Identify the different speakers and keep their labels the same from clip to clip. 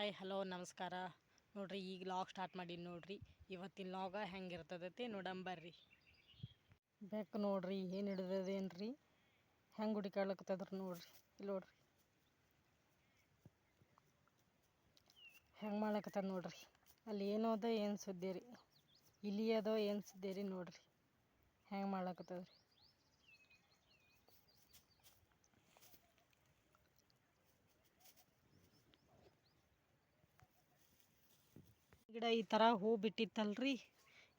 Speaker 1: Hi hello ನಮಸ್ಕಾರ. ನೋಡ್ರಿ ಈಗ ಲಾಗ್ ಸ್ಟಾರ್ಟ್ ಮಾಡಿ ನೋಡ್ರಿ. ಇವತ್ತಿನ ಲಾಗ ಹೆಂಗಿರ್ತದೈತಿ ನೋಡಂಬರ್ರಿ. ಬೇಕು ನೋಡ್ರಿ ಏನು ಹಿಡಿದೇನ್ರಿ, ಹೆಂಗೆ ಹುಡುಕಾಡ್ಲಕತ್ತದ್ರ ನೋಡ್ರಿ. ಇಲ್ಲಿ ನೋಡ್ರಿ ಹೆಂಗೆ ಮಾಡ್ಲಕತ್ತದ ನೋಡ್ರಿ. ಅಲ್ಲಿ ಏನೋ ಅದ ಏನು ಸುದ್ದಿ ರೀ, ಇಲಿ ಅದೋ ಏನು ಸುದ್ದಿ ರೀ ನೋಡ್ರಿ ಹೆಂಗೆ ಮಾಡ್ಲಕತ್ತದ್ರಿ. ಗಿಡ ಈ ಥರ ಹೂ ಬಿಟ್ಟಿತ್ತಲ್ರಿ,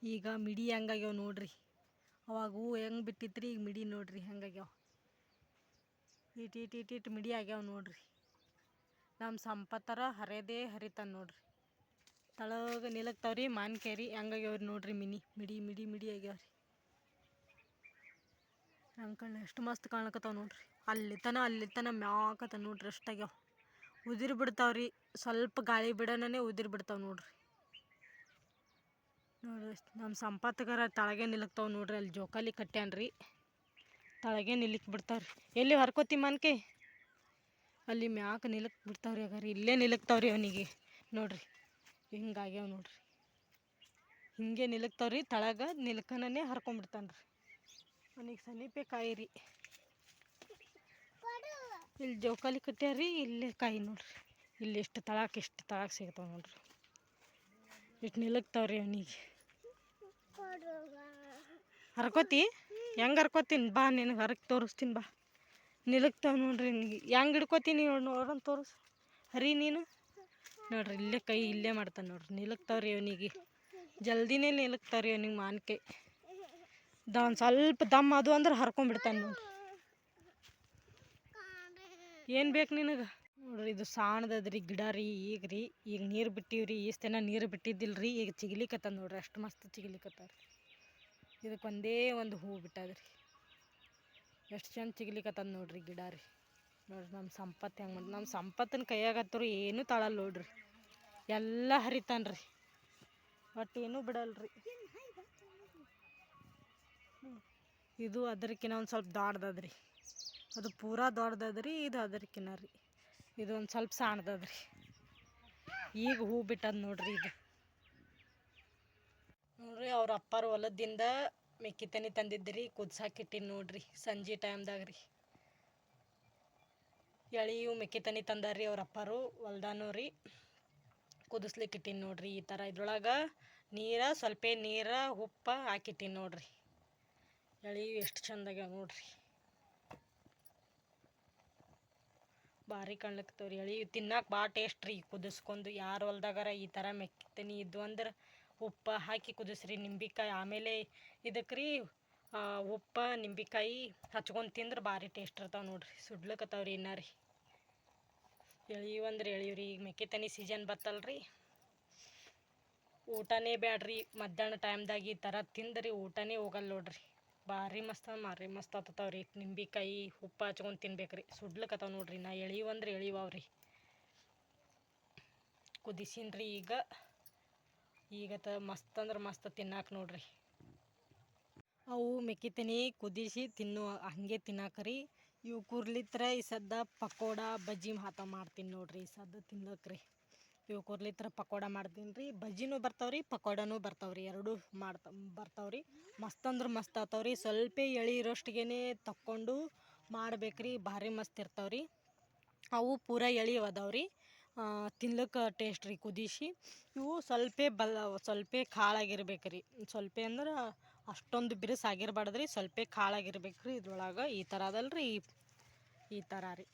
Speaker 1: ಈಗ ಮಿಡಿ ಹೆಂಗಾಗ್ಯಾವ ನೋಡ್ರಿ. ಅವಾಗ ಹೂ ಹೆಂಗೆ ಬಿಟ್ಟಿತ್ರಿ, ಈಗ ಮಿಡಿ ನೋಡ್ರಿ ಹೆಂಗಾಗ್ಯಾವ. ಇಟ್ಟು ಮಿಡಿ ಆಗ್ಯಾವ ನೋಡ್ರಿ. ನಮ್ಮ ಸಂಪತ್ತರ ಹರಿಯದೇ ಹರಿತಾನೆ ನೋಡ್ರಿ. ತಳಗ ನಿಲಕ್ತಾವ್ರಿ ಮಾನ್ಕೇರಿ ಹೆಂಗಾಗ್ಯಾವ್ರಿ ನೋಡ್ರಿ. ಮಿಡಿ ಆಗ್ಯಾವ್ರಿ. ಅಂಕಲ್ ಎಷ್ಟು ಮಸ್ತ್ ಕಾಣ್ಕತ್ತಾವ ನೋಡ್ರಿ. ಅಲ್ಲಿ ತನ ಮ್ಯಾಕತ್ತ ನೋಡ್ರಿ. ಅಷ್ಟಾಗ್ಯಾವ. ಉದಿರಿ ಬಿಡ್ತಾವ್ರಿ, ಸ್ವಲ್ಪ ಗಾಳಿ ಬಿಡೋಣನೇ ಉದಿರಿ ಬಿಡ್ತಾವ ನೋಡ್ರಿ. ನಮ್ಮ ಸಂಪತ್ಗರ ತಳಗೆ ನಿಲಕ್ತಾವ ನೋಡ್ರಿ. ಅಲ್ಲಿ ಜೋಕಾಲಿ ಕಟ್ಟ್ಯಾನ್ರಿ, ತಳಗೆ ನಿಲಿಕ್ ಬಿಡ್ತಾವ್ರಿ. ಎಲ್ಲಿ ಹರ್ಕೋತಿ ಮನ್ಕೆ, ಅಲ್ಲಿ ಮ್ಯಾಕ ನಿಲಕ್ ಬಿಡ್ತಾವ್ರಿ. ಹಾಗಾರಿ ಇಲ್ಲೇ ನಿಲಕ್ತಾವ್ರಿ ಅವನಿಗೆ ನೋಡ್ರಿ. ಹಿಂಗಾಗ್ಯಾವ ನೋಡ್ರಿ, ಹಿಂಗೆ ನಿಲಕ್ತಾವ್ರಿ. ತಳಗ ನಿಲ್ಕನೇ ಹರ್ಕೊಂಡ್ಬಿಡ್ತಾನ್ರಿ. ಅವನಿಗೆ ಸಮೀಪೆ ಕಾಯಿರಿ. ಇಲ್ಲಿ ಜೋಕಾಲಿ ಕಟ್ಟ್ಯಾರಿ, ಇಲ್ಲೇ ಕಾಯಿ ನೋಡ್ರಿ. ಇಲ್ಲಿ ಎಷ್ಟು ತಳಕ್ಕೆ ಸಿಗ್ತಾವ ನೋಡ್ರಿ. ಇಷ್ಟು ನಿಲಕ್ತಾವ್ರಿ ಅವನಿಗೆ. ಹರ್ಕೋತಿ ಹೆಂಗೆ ಹರ್ಕೋತೀನಿ ಬಾ, ನಿನಗೆ ಹರಕ್ ತೋರಿಸ್ತೀನಿ ಬಾ. ನಿಲಕ್ತಾವ ನೋಡ್ರಿ. ನಿನಗೆ ಹೆಂಗೆ ಹಿಡ್ಕೋತೀನಿ ನೋಡೋಣ ತೋರಿಸ್. ಹರಿ ನೀನು ನೋಡ್ರಿ. ಇಲ್ಲೇ ಕೈ ಇಲ್ಲೇ ಮಾಡ್ತಾನೆ ನೋಡ್ರಿ. ನಿಲಕ್ತಾವ್ರಿ ಅವನಿಗೆ, ಜಲ್ದಿನೇ ನಿಲಕ್ತಾವ್ರಿ ಅವನಿಗೆ. ಮಾನ್ಕೆ ಒಂದು ಸ್ವಲ್ಪ ದಮ್ ಅದು ಅಂದ್ರೆ ಹರ್ಕೊಂಡ್ಬಿಡ್ತಾನೆ ನೋಡ್ರಿ. ಏನು ಬೇಕು ನಿನಗೆ ನೋಡ್ರಿ. ಇದು ಸಾಣದದ್ರಿ ಗಿಡ ರೀ. ಈಗ ನೀರು ಬಿಟ್ಟಿವ್ರಿ. ಈಸ್ತೆನ ನೀರು ಬಿಟ್ಟಿದ್ದಿಲ್ರಿ, ಈಗ ಚಿಗಿಲಿಕತ್ತದ ನೋಡ್ರಿ. ಅಷ್ಟು ಮಸ್ತ್ ಚಿಗಿಲಿಕತ್ತಾರ. ಇದಕ್ಕೆ ಒಂದೇ ಒಂದು ಹೂ ಬಿಟ್ಟದ್ರಿ. ಎಷ್ಟು ಚಂದ ಚಿಗಿಲಿಕತ್ತದ ನೋಡ್ರಿ ಗಿಡ ರೀ. ನೋಡ್ರಿ ನಮ್ಮ ಸಂಪತ್ತು ಹೆಂಗೆ ನಮ್ಮ ಸಂಪತ್ತಿನ ಕೈಯಾಗತ್ತರು ಏನೂ ತಾಳಲ್ಲ ನೋಡ್ರಿ. ಎಲ್ಲ ಹರಿತಾನ್ರಿ, ಒಟ್ಟು ಏನೂ ಬಿಡಲ್ರಿ. ಇದು ಅದಕ್ಕಿಂತ ಒಂದು ಸ್ವಲ್ಪ ದೊಡ್ಡದದ್ರಿ. ಅದು ಪೂರಾ ದೊಡ್ಡದದ್ರಿ. ಇದು ಅದಕ್ಕಿಂತ ರೀ, ಇದು ಒಂದು ಸ್ವಲ್ಪ ಸಣ್ಣದದ್ರಿ. ಈಗ ಹೂ ಬಿಟ್ಟದ ನೋಡ್ರಿ. ಇದು ನೋಡ್ರಿ ಅವ್ರ ಅಪ್ಪಾರ ಹೊಲದಿಂದ ಮೆಕ್ಕಿತನಿ ತಂದಿದ್ರಿ, ಕುದ್ಸಾಕಿಟ್ಟಿನಿ ನೋಡ್ರಿ. ಸಂಜೆ ಟೈಮ್ದಾಗ ರೀ ಎಳೆಯು ಮೆಕ್ಕಿತನಿ ತಂದಾರ್ರಿ ಅವ್ರ ಅಪ್ಪಾರು ಹೊಲ್ದಾನು ರೀ. ಕುದಿಸ್ಲಿಕ್ಕೆ ಇಟ್ಟೀನಿ ನೋಡ್ರಿ. ಈ ಥರ ಇದ್ರೊಳಗೆ ಸ್ವಲ್ಪ ನೀರು ಉಪ್ಪು ಹಾಕಿಟ್ಟೀನಿ ನೋಡ್ರಿ. ಎಳೆಯು ಎಷ್ಟು ಚಂದಾಗ್ಯಾವ ನೋಡ್ರಿ. ಭಾರಿ ಕಾಣ್ಲಿಕ್ತವ್ರಿ. ಎಳೆಯು ತಿನ್ನಕ್ಕೆ ಭಾಳ ಟೇಸ್ಟ್ ರೀ. ಕುದಿಸ್ಕೊಂಡು ಯಾರು ಹೊಲ್ದಾಗಾರ ಈ ಥರ ಮೆಕ್ಕಿತನಿ ಇದ್ದು ಅಂದ್ರೆ ಉಪ್ಪು ಹಾಕಿ ಕುದಿಸ್ರಿ. ನಿಂಬೆಕಾಯಿ ಆಮೇಲೆ ಇದಕ್ಕೆ ರೀ ಉಪ್ಪು ನಿಂಬೆಕಾಯಿ ಹಚ್ಕೊಂಡು ತಿಂದ್ರೆ ಭಾರಿ ಟೇಸ್ಟ್ ಇರ್ತಾವೆ ನೋಡ್ರಿ. ಸುಡ್ಲಕತ್ತಾವ್ರಿ ಇನ್ನೂ ರೀ. ಎಳೆಯು ಅಂದ್ರೆ ಎಳೆಯುರಿ. ಈಗ ಮೆಕ್ಕಿತನಿ ಸೀಸನ್ ಬತ್ತಲ್ರಿ, ಊಟನೇ ಬ್ಯಾಡ್ರಿ. ಮಧ್ಯಾಹ್ನ ಟೈಮ್ದಾಗ ಈ ಥರ ತಿಂದ್ರಿ ಊಟನೇ ಹೋಗಲ್ಲ ನೋಡ್ರಿ. ಭಾರಿ ಮಸ್ತ್ ಆತತಾವ್ರಿ. ನಿಂಬೆಕಾಯಿ ಉಪ್ಪು ಹಚ್ಕೊಂಡು ತಿನ್ಬೇಕ್ರಿ. ಸುಡ್ಲಕತ್ತಾವ ನೋಡ್ರಿ. ನಾ ಎಳೆಯು ಅಂದ್ರೆ ಎಳೆಯುವವ್ರಿ. ಕುದಿಸಿನ್ರಿ ಈಗ ಮಸ್ತ್ ಅಂದ್ರೆ ಮಸ್ತ್ ತಿನ್ನಾಕ ನೋಡ್ರಿ. ಅವು ಮೆಕ್ಕಿತನಿ ಕುದಿಸಿ ಹಾಗೆ ತಿನ್ನಾಕ್ರಿ. ಇವು ಕೂರ್ಲಿತ್ರ ಈ ಸದ್ದ ಪಕೋಡ ಬಜ್ಜಿ ಮಾಡ್ತೀನಿ ನೋಡ್ರಿ. ಈ ಸದ್ದ ತಿನ್ಲಕ್ರಿ ಇವು ಕೂರ್ಲಿತ್ರ ಪಕೋಡ ಮಾಡ್ತೀನಿ ರೀ. ಬಜ್ಜಿನೂ ಬರ್ತಾವ್ರಿ, ಪಕೋಡನೂ ಬರ್ತಾವ್ರಿ. ಎರಡೂ ಬರ್ತಾವ್ರಿ. ಮಸ್ತ್ ಅಂದ್ರೆ ಮಸ್ತ್ ಆತಾವ್ರಿ. ಸ್ವಲ್ಪ ಎಳೆ ಇರೋಷ್ಟಿಗೆ ತಕ್ಕೊಂಡು ಮಾಡ್ಬೇಕ್ರಿ. ಭಾರಿ ಮಸ್ತ್ ಇರ್ತಾವ್ರಿ. ಅವು ಪೂರಾ ಎಳೆ ಅದಾವ್ರಿ, ತಿನ್ಲಿಕ್ಕೆ ಟೇಸ್ಟ್ ರೀ ಕುದಿಸಿ. ಇವು ಸ್ವಲ್ಪ ಕಾಳಾಗಿರ್ಬೇಕ್ರಿ. ಸ್ವಲ್ಪ ಅಂದ್ರೆ ಅಷ್ಟೊಂದು ಬಿರುಸಾಗಿರ್ಬಾರ್ದ್ರಿ, ಸ್ವಲ್ಪ ಕಾಳಾಗಿರ್ಬೇಕ್ರಿ. ಇದ್ರೊಳಗೆ ಈ ಥರ ಅದಲ್ರಿ, ಈ ಥರ ರೀ.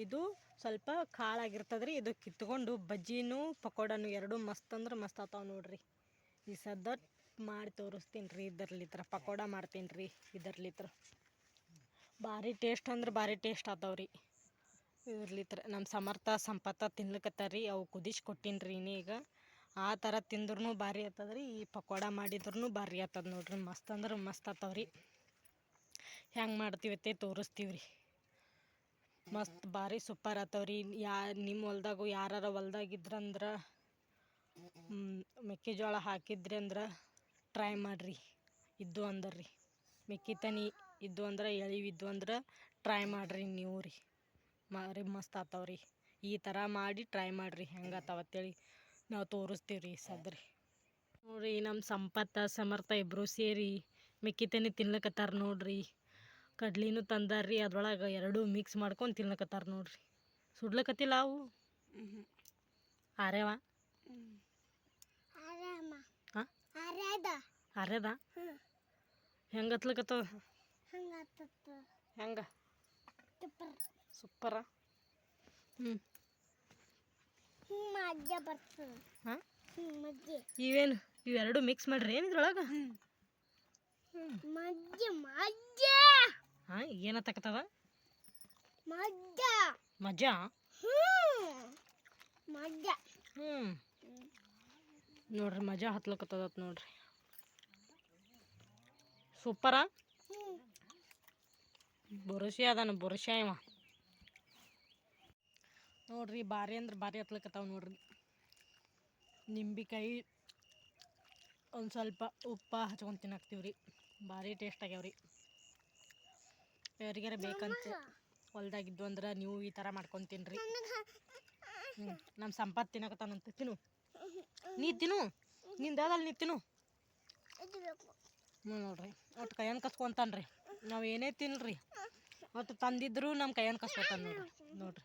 Speaker 1: ಇದು ಸ್ವಲ್ಪ ಕಾಳಾಗಿರ್ತದ್ರಿ. ಇದು ಕಿತ್ಕೊಂಡು ಬಜ್ಜಿನೂ ಪಕೋಡನೂ ಎರಡೂ ಮಸ್ತ್ ಅಂದ್ರೆ ಮಸ್ತ್ ಆತಾವ ನೋಡ್ರಿ. ಈ ಸದ್ದ ಮಾಡಿ ತೋರಿಸ್ತೀನಿ ರೀ. ಇದರ್ಲಿತ್ರ ಪಕೋಡ ಮಾಡ್ತೀನಿ ರೀ. ಇದರ್ಲಿತ್ರ ಭಾರಿ ಟೇಸ್ಟ್ ಅಂದ್ರೆ ಭಾರಿ ಟೇಸ್ಟ್ ಆತಾವ್ರಿ. ಇರ್ಲಿತ್ರ ನಮ್ಮ ಸಂಪತ್ತ ತಿನ್ಲಿಕತ್ತಾರ್ರಿ. ಅವು ಕುದಿಸಿ ಕೊಟ್ಟೀನಿ ರೀ. ಈಗ ಆ ಥರ ತಿಂದ್ರೂ ಭಾರಿ ಆತದ್ರಿ. ಈ ಪಕೋಡ ಮಾಡಿದ್ರೂ ಭಾರಿ ಆತದ ನೋಡ್ರಿ. ಮಸ್ತ್ ಅಂದ್ರೆ ಮಸ್ತ್ ಆತಾವ್ರಿ. ಹೆಂಗೆ ಮಾಡ್ತೀವತ್ತೆ ತೋರಿಸ್ತೀವ್ರಿ. ಮಸ್ತ್ ಭಾರಿ ಸೂಪರ್ ಆತಾವ್ರಿ. ನಿಮ್ಮ ಹೊಲ್ದಾಗು ಯಾರ ಹೊಲ್ದಾಗಿದ್ರಂದ್ರೆ ಮೆಕ್ಕೆಜೋಳ ಹಾಕಿದ್ರಿ ಅಂದ್ರೆ ಟ್ರೈ ಮಾಡಿರಿ. ಇದ್ದು ಅಂದ್ರೆ ರೀ ಮೆಕ್ಕಿತನಿ ಇದ್ದು ಅಂದ್ರೆ ಎಳೆವಿದ್ದು ಅಂದ್ರೆ ಟ್ರೈ ಮಾಡಿರಿ ನೀವು ರೀ. ಭಾರಿ ಮಸ್ತ್ ಆತಾವ್ರಿ. ಈ ಥರ ಮಾಡಿ ಟ್ರೈ ಮಾಡಿರಿ ಹೆಂಗತ್ತಾವ ಅಂತೇಳಿ ನಾವು ತೋರಿಸ್ತೀವಿ ರೀ ಸದ್ರಿ. ನೋಡಿರಿ ನಮ್ಮ ಸಂಪತ್ತ ಸಮರ್ಥ ಇಬ್ಬರು ಸೇರಿ ಮೆಕ್ಕಿತೇನೆ ತಿನ್ಲಕತ್ತಾರ ನೋಡ್ರಿ. ಕಡ್ಲಿನೂ ತಂದಾರ್ರಿ, ಅದ್ರೊಳಗೆ ಎರಡೂ ಮಿಕ್ಸ್ ಮಾಡ್ಕೊಂಡು ತಿನ್ಲಕತ್ತಾರ ನೋಡ್ರಿ. ಸುಡ್ಲಕತ್ತಿಲ್ಲ ಅವು ಆರ್ಯವ ಆರ್ಯದ ಹೆಂಗೆ ಹತ್ಲಕತ್ತವ ಹೆಂಗ ಸೂಪರ. ಹಾಂ ಇವೇನು ಇವೆರಡು ಮಿಕ್ಸ್ ಮಾಡ್ರಿ ಏನು ಇದ್ರೊಳಗೆ? ಹಾಂ ಏನತ್ತಕತ್ತದ ಮಜಾ? ನೋಡ್ರಿ ಮಜಾ ಹತ್ಲಕತ್ತದ ನೋಡ್ರಿ. ಸೂಪರ ಬುರುಶಿ ಅದಾನ ಬುರುಶ ಇವ ನೋಡ್ರಿ. ಭಾರಿ ಅಂದ್ರೆ ಭಾರಿ ಹತ್ಲಕತ್ತಾವ ನೋಡ್ರಿ. ನಿಂಬೆಕಾಯಿ ಒಂದು ಸ್ವಲ್ಪ ಉಪ್ಪ ಹಚ್ಕೊಂಡು ತಿನ್ನಾಕ್ತೀವಿ ರೀ. ಭಾರಿ ಟೇಸ್ಟ್ ಆಗ್ಯಾವ್ರಿ. ಯಾರಿಗಾರ ಬೇಕಂತ ಹೊಲ್ದಾಗಿದ್ದು ಅಂದ್ರೆ ನೀವು ಈ ಥರ ಮಾಡ್ಕೊಂಡು ತಿನ್ನಿರಿ. ನಮ್ಮ ಸಂಪತ್ತು ತಿನ್ನಕತ್ತಾನಂತ ತಿನ್ನು. ನೀ ತಿನ್ನು, ನಿಂದಾದಲ್ಲಿ ನೀ ತಿನ್ನು. ನೋಡ್ರಿ ಒಟ್ಟು ಕೈಯನ್ನು ಕಸ್ಕೊಂತಾನ್ರಿ. ನಾವು ಏನೇ ತಿನ್ನಿರಿ ಒಟ್ಟು ತಂದಿದ್ರು ನಮ್ಮ ಕೈಯನ್ನು ಕಸ್ಕೊತಾನೆ ನೋಡ್ರಿ. ನೋಡ್ರಿ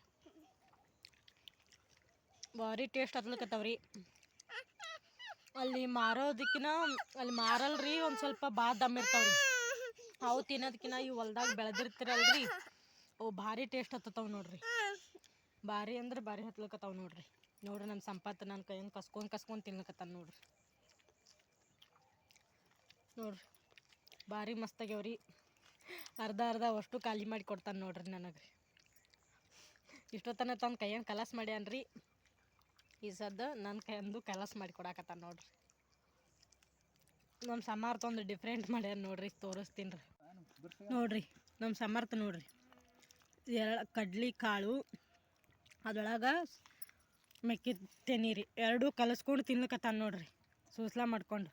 Speaker 1: ಭಾರಿ ಟೇಸ್ಟ್ ಹತ್ಲಕತ್ತಾವ್ರಿ. ಅಲ್ಲಿ ಮಾರೋದಕ್ಕಿನ ಅಲ್ಲಿ ಮಾರಲ್ರಿ ಒಂದು ಸ್ವಲ್ಪ ಭಾಳ ದಮ್ ಇರ್ತಾವ್ರಿ. ಅವು ತಿನ್ನೋದಕ್ಕಿಂತ ಇವು ಹೊಲ್ದಾಗ ಬೆಳೆದಿರ್ತಿರಲ್ರಿ ಅವು ಭಾರಿ ಟೇಸ್ಟ್ ಹತ್ತತಾವ ನೋಡ್ರಿ. ಭಾರಿ ಅಂದ್ರೆ ಭಾರಿ ಹತ್ಲಕತ್ತಾವ ನೋಡ್ರಿ. ನೋಡ್ರಿ ನಮ್ಮ ಸಂಪತ್ತು ನನ್ನ ಕೈಯನ್ನು ಕಸ್ಕೊಂಡು ತಿನ್ಲಕತ್ತಾನ ನೋಡ್ರಿ. ನೋಡ್ರಿ ಭಾರಿ ಮಸ್ತಾಗ್ಯಾವ್ರಿ. ಅರ್ಧ ಅಷ್ಟು ಖಾಲಿ ಮಾಡಿ ಕೊಡ್ತಾನೆ ನೋಡ್ರಿ ನನಗೆ. ಇಷ್ಟೊತ್ತನ ತನ್ನ ಕೈಯನ್ನು ಕಲಸ್ ಮಾಡ್ಯಾನ್ರಿ. ಈ ಸದ್ದ ನನ್ನ ಕೈಯಂದು ಕಲಸ್ ಮಾಡಿ ಕೊಡಾಕತ್ತಾನ ನೋಡ್ರಿ. ನಮ್ಮ ಸಮರ್ಥ ಒಂದು ಡಿಫ್ರೆಂಟ್ ಮಾಡ್ಯಾನ ನೋಡ್ರಿ, ತೋರಿಸ್ತೀನಿ ರೀ. ನೋಡ್ರಿ ನಮ್ಮ ಸಮರ್ಥ ನೋಡ್ರಿ, ಕಡ್ಲಿ ಕಾಳು ಅದ್ರೊಳಗೆ ಮೆಕ್ಕಿತೇನಿ ರೀ ಎರಡೂ ಕಲಸ್ಕೊಂಡು ತಿನ್ಲಕತ್ತಾನ ನೋಡ್ರಿ. ಸೂಸ್ಲಾ ಮಾಡ್ಕೊಂಡು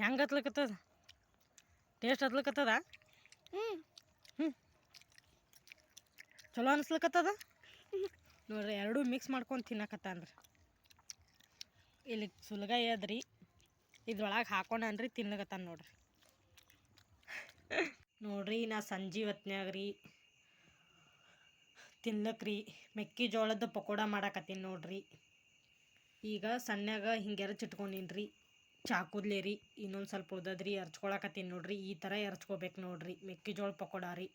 Speaker 1: ಹೆಂಗೆ ಹತ್ಲಕತ್ತದ? ಟೇಸ್ಟ್ ಹತ್ಲಕತ್ತದ? ಚಲೋ ಅನಿಸ್ಲಕತ್ತದ ನೋಡ್ರಿ. ಎರಡೂ ಮಿಕ್ಸ್ ಮಾಡ್ಕೊಂಡು ತಿನ್ನಕತ್ತಾನ್ರಿ. ಇಲ್ಲಿ ಸುಲಗಾಯಿ ಅದ್ರಿ, ಇದ್ರೊಳಗೆ ಹಾಕೊಂಡನ್ರಿ ತಿನ್ಲಕತ್ತಾನ ನೋಡ್ರಿ. ನೋಡ್ರಿ ನಾ ಸಂಜೆ ಹೊತ್ನ್ಯಾಗ ರೀ ತಿನ್ಲಕ್ರಿ ಮೆಕ್ಕೆಜೋಳದ ಪಕೋಡ ಮಾಡಾಕತ್ತೀನಿ ನೋಡ್ರಿ. ಈಗ ಸಣ್ಣಾಗ ಹಿಂಗೆ ಎರಚಿಟ್ಕೊಂಡಿನ್ರಿ ಚಾಕುದ್ಲೆ ರೀ. ಇನ್ನೊಂದು ಸ್ವಲ್ಪ ಉಳ್ದದ್ರಿ ಎರಚ್ಕೊಳಕತ್ತೀನಿ ನೋಡ್ರಿ. ಈ ಥರ ಎರಚ್ಕೋಬೇಕು ನೋಡ್ರಿ ಮೆಕ್ಕೆಜೋಳ ಪಕೋಡ ರೀ.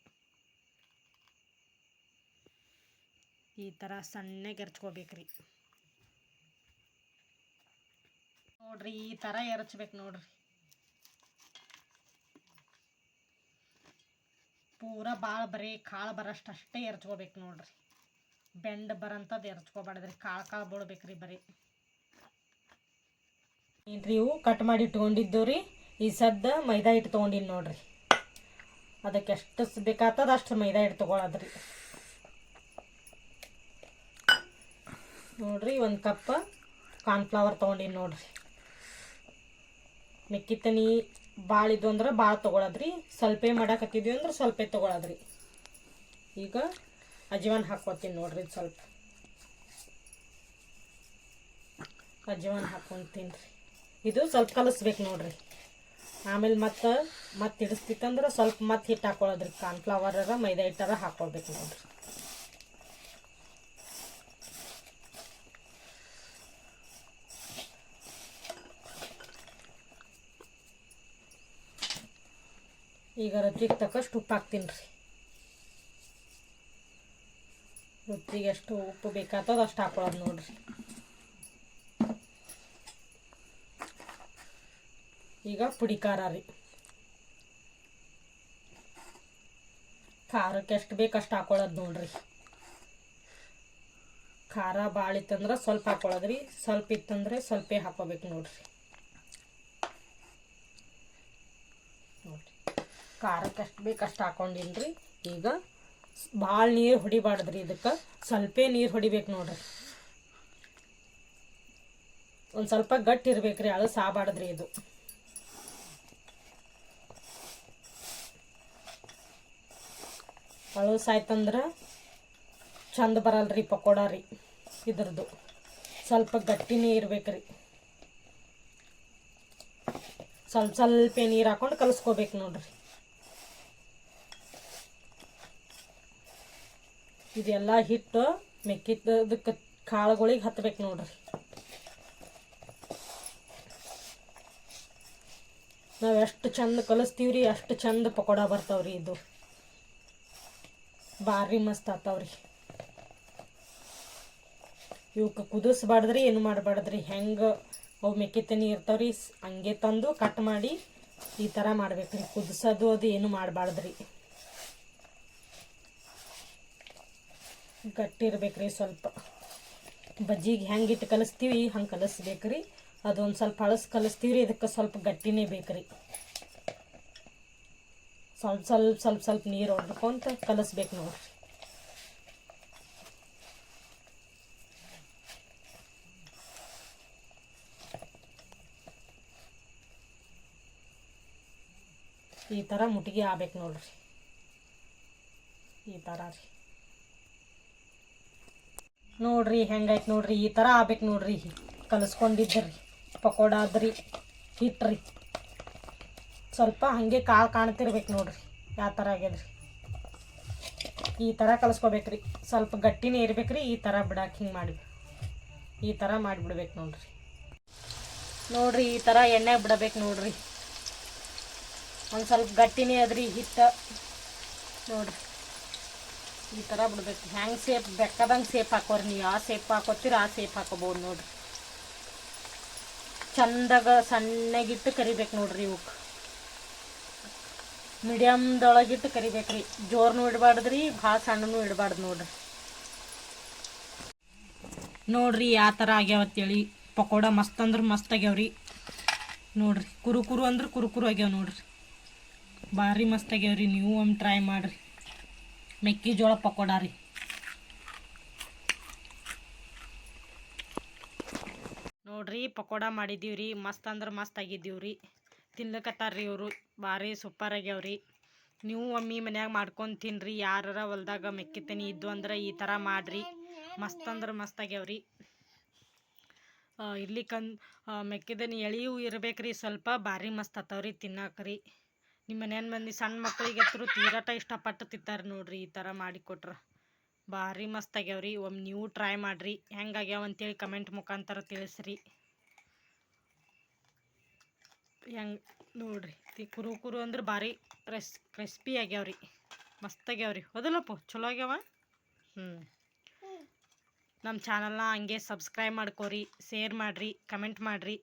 Speaker 1: ಈ ಥರ ಸಣ್ಣಗೆ ಎರಚ್ಕೋಬೇಕ್ರಿ ನೋಡ್ರಿ. ಈ ಥರ ಎರಚ್ಬೇಕು ನೋಡ್ರಿ. ಪೂರ ಭಾಳ ಬರೀ ಕಾಳು ಬರೋಷ್ಟು ಅಷ್ಟೇ ಎರಚ್ಕೋಬೇಕು ನೋಡ್ರಿ. ಬೆಂಡ್ ಬರೋಂಥದ್ದು ಎರಚ್ಕೋಬಾರ್ದ್ರಿ. ಕಾಳು ಬೀಳ್ಬೇಕ್ರಿ ಬರೀ. ಏನ್ರಿ ಇವು ಕಟ್ ಮಾಡಿ ಇಟ್ಕೊಂಡಿದ್ದು ರೀ. ಈ ಸದ್ದ ಮೈದಾ ಹಿಟ್ಟು ತೊಗೊಂಡಿನಿ ನೋಡ್ರಿ. ಅದಕ್ಕೆ ಎಷ್ಟು ಬೇಕಾಗ್ತದ ಅಷ್ಟು ಮೈದಾ ಹಿಟ್ಟು ತೊಗೊಳದ್ರಿ. ನೋಡ್ರಿ 1 ಕಪ್ ಕಾರ್ನ್ಫ್ಲವರ್ ತೊಗೊಂಡಿನಿ ನೋಡ್ರಿ. ಮೆಕ್ಕಿತನಿ ಭಾಳ ಇದ್ದು ಅಂದ್ರೆ ಭಾಳ ತೊಗೊಳದ್ರಿ. ಸ್ವಲ್ಪ ಮಾಡಾಕತ್ತಿದ್ವಿ ಅಂದ್ರೆ ಸ್ವಲ್ಪ ತೊಗೊಳದ್ರಿ. ಈಗ ಅಜ್ವಾನ್ ಹಾಕ್ಕೊತೀನಿ ನೋಡ್ರಿ. ಸ್ವಲ್ಪ ಅಜ್ವಾನ್ ಹಾಕ್ಕೊಂತೀನಿ ರೀ. ಇದು ಸ್ವಲ್ಪ ಕಲಿಸ್ಬೇಕು ನೋಡ್ರಿ. ಆಮೇಲೆ ಮತ್ತೆ ಇಡಿಸ್ತಿತ್ತಂದ್ರೆ ಸ್ವಲ್ಪ ಮತ್ತೆ ಹಿಟ್ಟು ಹಾಕ್ಕೊಳ್ಳೋದ್ರಿ. ಕಾರ್ನ್ಫ್ಲವರ ಮೈದಾ ಹಿಟ್ಟಾರ ಹಾಕ್ಕೊಳ್ಬೇಕು ನೋಡ್ರಿ. ಈಗ ರುಚಿಗೆ ತಕ್ಕಷ್ಟು ಉಪ್ಪು ಹಾಕ್ತೀನಿ ರೀ. ರುಚಿಗೆ ಎಷ್ಟು ಉಪ್ಪು ಬೇಕಾಗ್ತದೆ ಅಷ್ಟು ಹಾಕ್ಕೊಳ್ಳೋದು ನೋಡ್ರಿ. ಈಗ ಪುಡಿ ಖಾರ ರೀ. ಖಾರಕ್ಕೆ ಎಷ್ಟು ಬೇಕು ಅಷ್ಟು ಹಾಕ್ಕೊಳ್ಳೋದು ನೋಡ್ರಿ. ಖಾರ ಭಾಳ ಇತ್ತಂದ್ರೆ ಸ್ವಲ್ಪ ಹಾಕ್ಕೊಳ್ಳೋದ್ರಿ. ಸ್ವಲ್ಪ ಇತ್ತಂದ್ರೆ ಸ್ವಲ್ಪ ಹಾಕ್ಕೋಬೇಕು ನೋಡ್ರಿ. ನೋಡ್ರಿ ಖಾರಕ್ಕೆ ಎಷ್ಟು ಬೇಕು ಅಷ್ಟು ಹಾಕ್ಕೊಂಡಿನಿ ರೀ. ಈಗ ಭಾಳ ನೀರು ಹೊಡಿಬಾರ್ದ್ರಿ. ಇದಕ್ಕೆ ಸ್ವಲ್ಪ ನೀರು ಹೊಡಿಬೇಕು ನೋಡ್ರಿ. ಒಂದು ಸ್ವಲ್ಪ ಗಟ್ಟಿ ಇರ್ಬೇಕ್ರಿ, ಅಳಸು ಆಗಬಾರ್ದ್ರಿ. ಇದು ಅಳಸು ಆಯ್ತಂದ್ರೆ ಚಂದ ಬರಲ್ರಿ ಪಕೋಡ ರೀ. ಇದ್ರದ್ದು ಸ್ವಲ್ಪ ಗಟ್ಟಿನೇ ಇರ್ಬೇಕ್ರಿ. ಸ್ವಲ್ಪ ನೀರು ಹಾಕೊಂಡು ಕಲಿಸ್ಕೋಬೇಕು ನೋಡ್ರಿ. ಇದೆಲ್ಲ ಹಿಟ್ಟು ಮೆಕ್ಕಿದ್ದಕ್ಕೆ ಕಾಳುಗಳಿಗೆ ಹತ್ಬೇಕು ನೋಡ್ರಿ. ನಾವು ಎಷ್ಟು ಚಂದ ಕಲಿಸ್ತೀವ್ರಿ ಅಷ್ಟು ಚಂದ ಪಕೋಡ ಬರ್ತಾವ್ರಿ. ಇದು ಭಾರಿ ಮಸ್ತ್ ಆತಾವ್ರಿ. ಇವಕ್ಕೆ ಕುದಿಸ್ಬಾರ್ದ್ರಿ, ಏನು ಮಾಡಬಾರ್ದ್ರಿ. ಹೆಂಗೆ ಅವು ಮೆಕ್ಕಿತನಿ ಇರ್ತಾವ್ರಿ ಹಂಗೆ ತಂದು ಕಟ್ ಮಾಡಿ ಈ ಥರ ಮಾಡ್ಬೇಕ್ರಿ. ಕುದಿಸೋದು ಅದು ಏನು ಮಾಡಬಾರ್ದ್ರಿ. ಗಟ್ಟಿ ಇರ್ಬೇಕ್ರಿ. ಸ್ವಲ್ಪ ಬಜ್ಜಿಗೆ ಹೆಂಗೆ ಇಟ್ಟು ಕಲಿಸ್ತೀವಿ ಹಂಗೆ ಕಲಿಸ್ಬೇಕ್ರಿ. ಅದೊಂದು ಸ್ವಲ್ಪ ಕಲಿಸ್ತೀವ್ರಿ. ಇದಕ್ಕೆ ಸ್ವಲ್ಪ ಗಟ್ಟಿನೇ ಬೇಕ್ರಿ. ಸ್ವಲ್ಪ ನೀರು ಹೊಡ್ಕೊಂತ ಕಲಿಸ್ಬೇಕು ನೋಡ್ರಿ. ಈ ಥರ ಮುಟ್ಟಿಗೆ ಆಗ್ಬೇಕು ನೋಡ್ರಿ. ಈ ಥರ ರೀ ನೋಡ್ರಿ ಹೆಂಗಾಯ್ತು ನೋಡ್ರಿ. ಈ ಥರ ಆಗ್ಬೇಕು ನೋಡ್ರಿ. ಕಲಿಸ್ಕೊಂಡಿದ್ದರಿ ಪಕೋಡ ಆದ್ರಿ ಹಿಟ್ರಿ. ಸ್ವಲ್ಪ ಹಾಗೆ ಕಾಳು ಕಾಣ್ತಿರ್ಬೇಕು ನೋಡ್ರಿ ಯಾವ ಥರ ಆಗ್ಯದ್ರಿ. ಈ ಥರ ಕಲಿಸ್ಕೋಬೇಕ್ರಿ. ಸ್ವಲ್ಪ ಗಟ್ಟಿನೇ ಇರ್ಬೇಕ್ರಿ. ಈ ಥರ ಬಿಡಾಕೆ ಹಿಂಗೆ ಮಾಡಿ ಈ ಥರ ಮಾಡಿಬಿಡ್ಬೇಕು ನೋಡ್ರಿ. ನೋಡ್ರಿ ಈ ಥರ ಎಣ್ಣೆಗೆ ಬಿಡಬೇಕು ನೋಡ್ರಿ. ಒಂದು ಸ್ವಲ್ಪ ಗಟ್ಟಿನೇ ಅದ್ರಿ ಹಿಟ್ಟು ನೋಡ್ರಿ. ಈ ಥರ ಬಿಡ್ಬೇಕು. ಹೆಂಗೆ ಸೇಪ್ ಬೇಕಾದಂಗೆ ಸೇಪ್ ಹಾಕೋರಿ. ನೀವು ಯಾವ ಸೇಪ್ ಹಾಕೋತೀರ ಆ ಸೇಪ್ ಹಾಕೋಬೋದು ನೋಡ್ರಿ. ಚಂದಾಗ ಸಣ್ಣಗಿಟ್ಟು ಕರಿಬೇಕು ನೋಡ್ರಿ. ಇವಕ್ಕೆ ಮೀಡಿಯಮ್ದೊಳಗಿಟ್ಟು ಕರಿಬೇಕ್ರಿ. ಜೋರ್ನೂ ಇಡಬಾರ್ದ್ರಿ, ಭಾಳ ಸಣ್ಣನೂ ಇಡಬಾರ್ದು ನೋಡ್ರಿ. ನೋಡ್ರಿ ಯಾವ ಥರ ಆಗ್ಯಾವತ್ತೇಳಿ ಪಕೋಡ ಮಸ್ತ್ ಅಂದ್ರೆ ಮಸ್ತ್ ಆಗ್ಯಾವ್ರಿ ನೋಡ್ರಿ. ಕುರು ಅಂದ್ರೆ ಕುರು ಆಗ್ಯಾವ ನೋಡ್ರಿ. ಭಾರಿ ಮಸ್ತ್ ಆಗ್ಯಾವ್ರಿ. ನೀವು ಒಮ್ಮೆ ಟ್ರೈ ಮಾಡಿರಿ. ಮೆಕ್ಕೆಜೋಳ ಪಕೋಡ ರೀ. ನೋಡ್ರಿ ಪಕೋಡ ಮಾಡಿದ್ದೀವ್ರಿ. ಮಸ್ತ್ ಅಂದ್ರೆ ಮಸ್ತ್ ಆಗಿದ್ದೀವ್ರಿ. ತಿನ್ಲಕತ್ತಾರ್ರಿ ಇವರು. ಭಾರಿ ಸೂಪರ್ ಆಗ್ಯಾವ್ರಿ. ನೀವು ಒಮ್ಮೆ ಮನ್ಯಾಗ ಮಾಡ್ಕೊಂಡು ತಿನ್ನಿರಿ. ಯಾರ ಹೊಲ್ದಾಗ ಮೆಕ್ಕಿತನಿ ಇದ್ದು ಅಂದ್ರೆ ಈ ಥರ ಮಾಡಿರಿ. ಮಸ್ತ್ ಅಂದ್ರೆ ಮಸ್ತ್ ಆಗ್ಯಾವ್ರಿ. ಮೆಕ್ಕಿತನಿ ಎಳೆಯೂ ಇರ್ಬೇಕ್ರಿ. ಸ್ವಲ್ಪ ಭಾರಿ ಮಸ್ತ್ ಆತಾವ್ರಿ ತಿನ್ನಾಕ್ರಿ. ನಿಮ್ಮ ಮನೇನ ಮಂದಿ ಸಣ್ಣ ಮಕ್ಳಿಗೆ ಹತ್ರ ತೀರಾಟ ಇಷ್ಟಪಟ್ಟು ತಿಂತಾರೆ ನೋಡ್ರಿ. ಈ ಥರ ಮಾಡಿಕೊಟ್ರೆ ಭಾರಿ ಮಸ್ತ್ ಆಗ್ಯಾವ್ರಿ. ಒಮ್ಮೆ ನೀವು ಟ್ರೈ ಮಾಡಿರಿ. ಹೆಂಗಾಗ್ಯಾವ ಅಂತೇಳಿ ಕಮೆಂಟ್ ಮುಖಾಂತರ ತಿಳಿಸ್ರಿ. ಹೆಂಗೆ ನೋಡ್ರಿ ಕುರು ಅಂದ್ರೆ ಭಾರಿ ಕ್ರಿಸ್ಪಿ ಆಗ್ಯಾವ್ರಿ. ಮಸ್ತ್ ಆಗ್ಯಾವ್ರಿ. ಹೌದಲ್ಲಪ್ಪ ಚಲೋ ಆಗ್ಯಾವ. ನಮ್ಮ ಚಾನಲ್ನ ಹಂಗೆ ಸಬ್ಸ್ಕ್ರೈಬ್ ಮಾಡ್ಕೋರಿ, ಶೇರ್ ಮಾಡಿರಿ, ಕಮೆಂಟ್ ಮಾಡಿರಿ.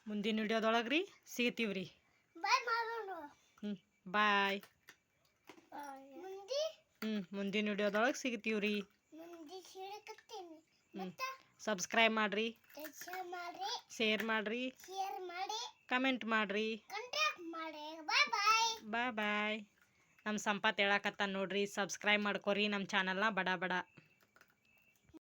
Speaker 1: ಮುಂದಿನ ವಿಡಿಯೋದೊಳಗೆ ರೀ ಸಿಗ್ತೀವ್ರಿ. ಬಾಯ್. ಮುಂದಿನ ವಿಡಿಯೋದೊಳಗೆ ಸಿಗ್ತೀವ್ರಿ. ಸಬ್ಸ್ಕ್ರೈಬ್ ಮಾಡಿರಿ, ಶೇರ್ ಮಾಡಿರಿ, ಕಮೆಂಟ್ ಮಾಡಿರಿ. ಬಾಯ್. ನಮ್ಮ ಸಂಪತ್ ಹೇಳಕತ್ತ ನೋಡ್ರಿ. ಸಬ್ಸ್ಕ್ರೈಬ್ ಮಾಡ್ಕೋರಿ ನಮ್ಮ ಚಾನಲ್ನ ಬಡ